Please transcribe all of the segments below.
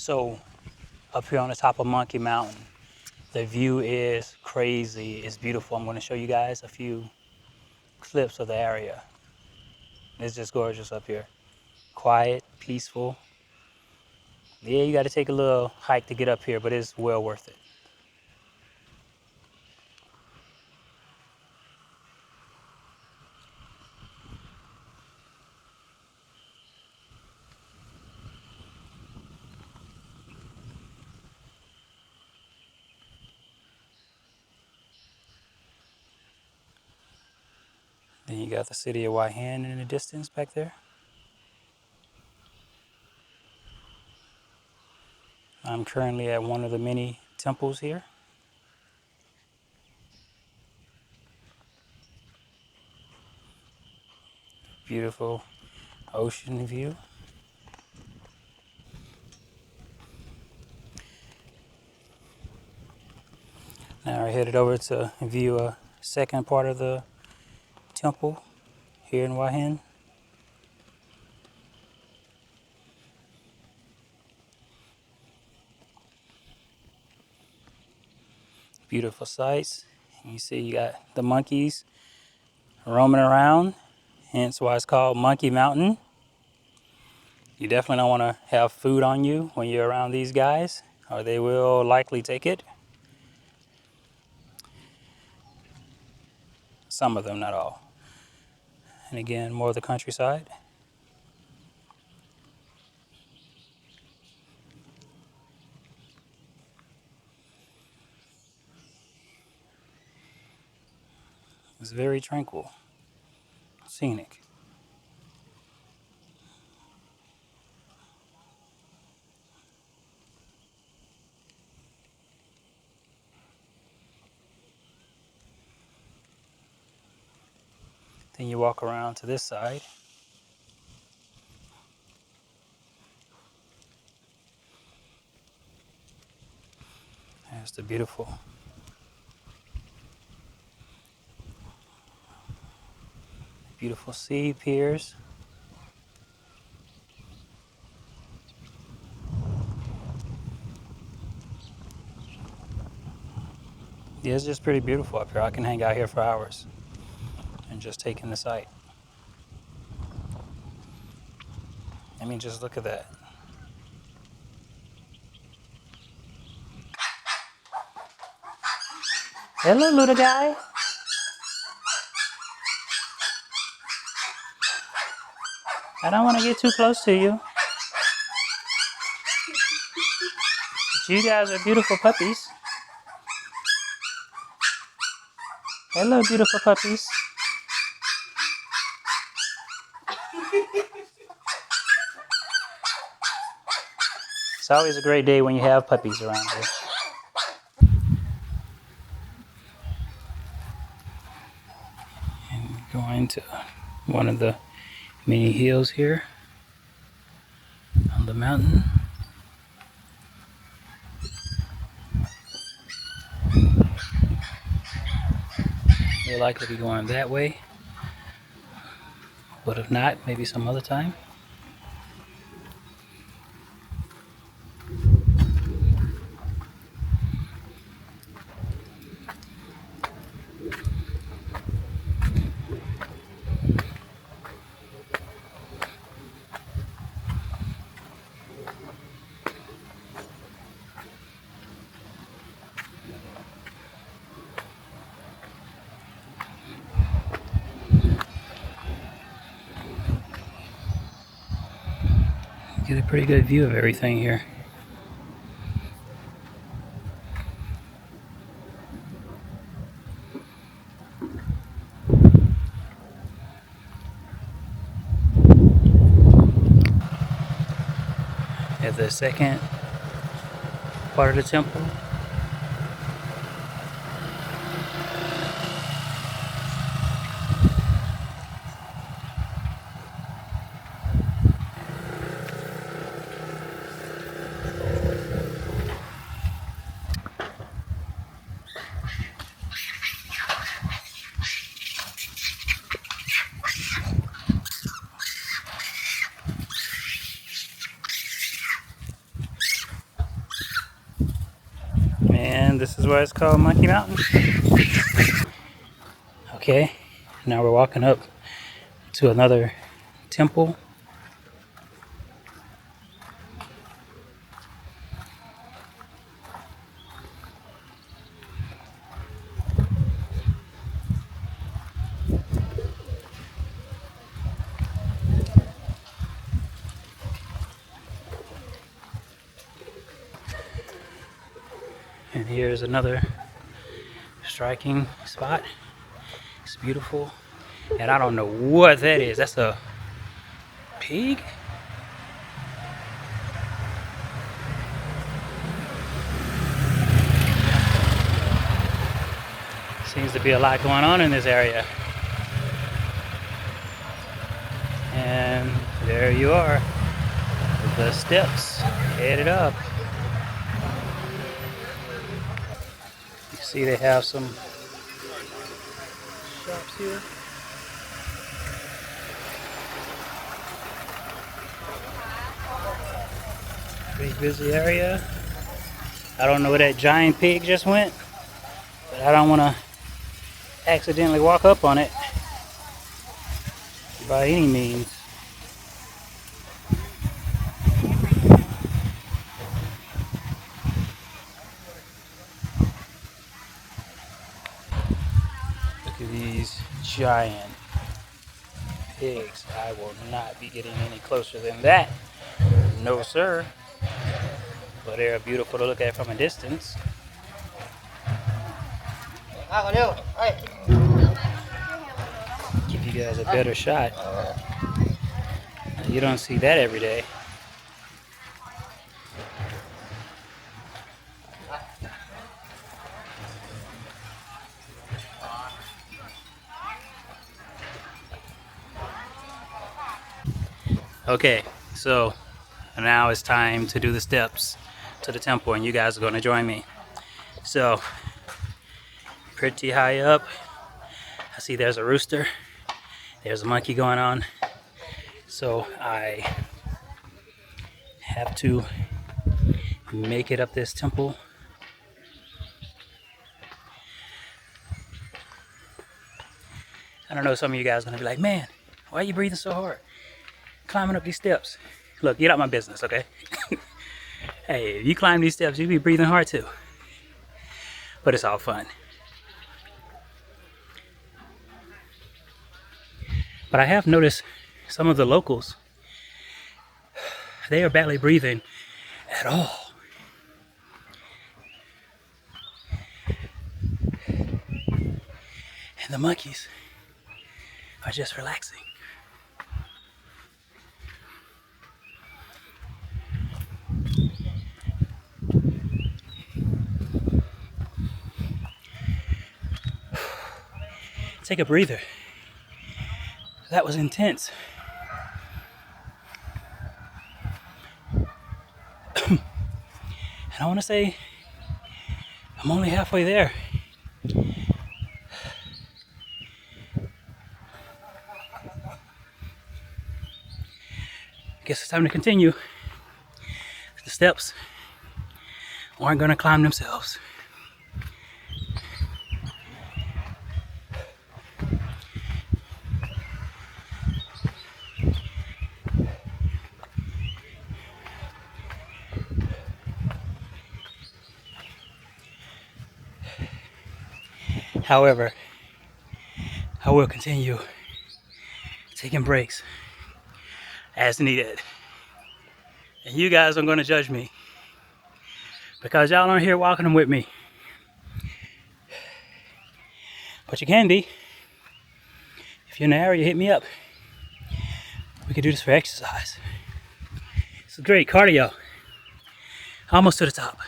So up here on the top of Monkey Mountain, the view is crazy. It's beautiful. I'm going to show you guys a few clips of the area. It's just gorgeous up here. Quiet, peaceful. Yeah, you got to take a little hike to get up here, but it's well worth it. Then you got the city of Hua Hin in the distance back there. I'm currently at one of the many temples here. Beautiful ocean view. Now we're headed over to view a second part of the temple here in Hua Hin. Beautiful sights. You see you got the monkeys roaming around, hence why it's called Monkey Mountain. You definitely don't want to have food on you when you're around these guys, or they will likely take it. Some of them, not all. And again, more of the countryside. It's very tranquil, scenic. Then you walk around to this side. There's the beautiful sea piers. Yeah, it's just pretty beautiful up here. I can hang out here for hours and just take in the sight. I mean, just look at that. Hello, little guy. I don't want to get too close to you. But you guys are beautiful puppies. Hello, beautiful puppies. It's always a great day when you have puppies around here. And going to one of the many hills here on the mountain. We're likely to be going that way, but if not, maybe some other time. Get a pretty good view of everything here. At the second part of the temple. And this is why it's called Monkey Mountain. Okay, now we're walking up to another temple. And here's another striking spot. It's beautiful. And I don't know what that is. That's a pig? Seems to be a lot going on in this area. And there you are. The steps headed up. You see they have some shops here. Pretty busy area. I don't know where that giant pig just went, but I don't want to accidentally walk up on it by any means. Look at these giant pigs. I will not be getting any closer than that. No, sir. But they're beautiful to look at from a distance. Give you guys a better shot. You don't see that every day. Okay, so now it's time to do the steps to the temple, and you guys are going to join me. So, pretty high up, I see there's a rooster, there's a monkey going on. So I have to make it up this temple. I don't know, some of you guys are going to be like, man, why are you breathing so hard? Climbing up these steps. Look, get out my business, okay? Hey, if you climb these steps, you be breathing hard too. But it's all fun. But I have noticed some of the locals, they are barely breathing at all. And the monkeys are just relaxing. Take a breather. That was intense. And I want to say I'm only halfway there. Guess it's time to continue. The steps aren't going to climb themselves. However, I will continue taking breaks as needed. And you guys are going to judge me because y'all aren't here walking them with me. But you can be. If you're in the area, hit me up. We can do this for exercise. It's great cardio. Almost to the top.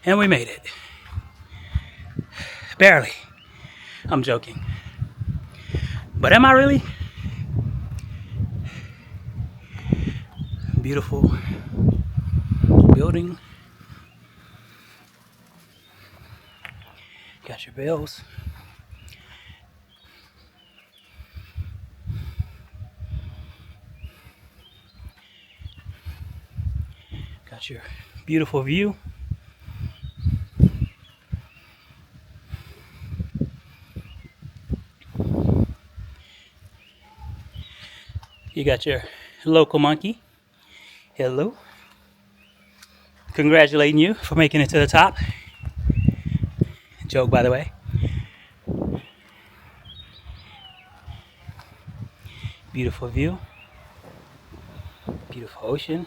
And we made it. Barely. I'm joking. But am I really? Beautiful building. Got your bells. Got your beautiful view. You got your local monkey. Hello. Congratulating you for making it to the top. Joke, by the way. Beautiful view. Beautiful ocean.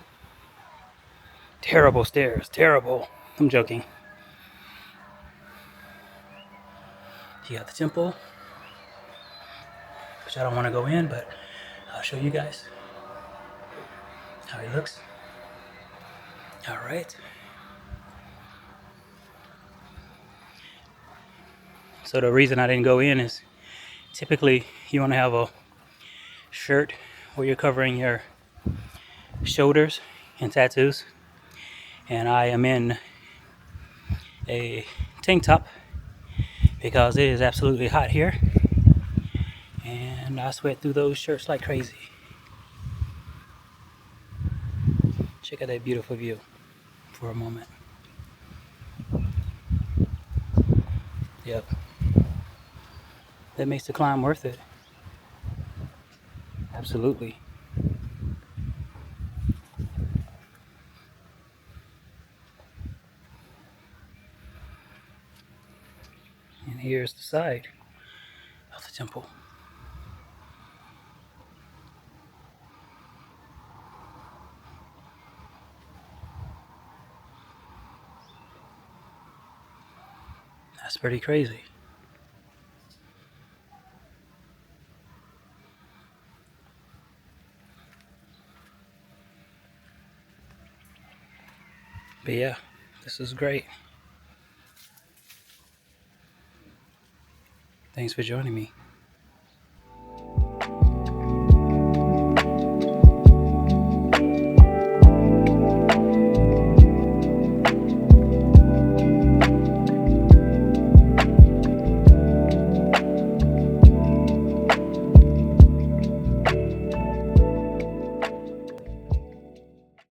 Terrible stairs. Terrible. I'm joking. You got the temple, which I don't want to go in, but I'll show you guys how it looks. All right. So the reason I didn't go in is typically you want to have a shirt where you're covering your shoulders and tattoos. And I am in a tank top because it is absolutely hot here. And I sweat through those shirts like crazy. Check out that beautiful view for a moment. Yep. That makes the climb worth it. Absolutely. And here's the side of the temple. That's pretty crazy. But yeah, this is great. Thanks for joining me.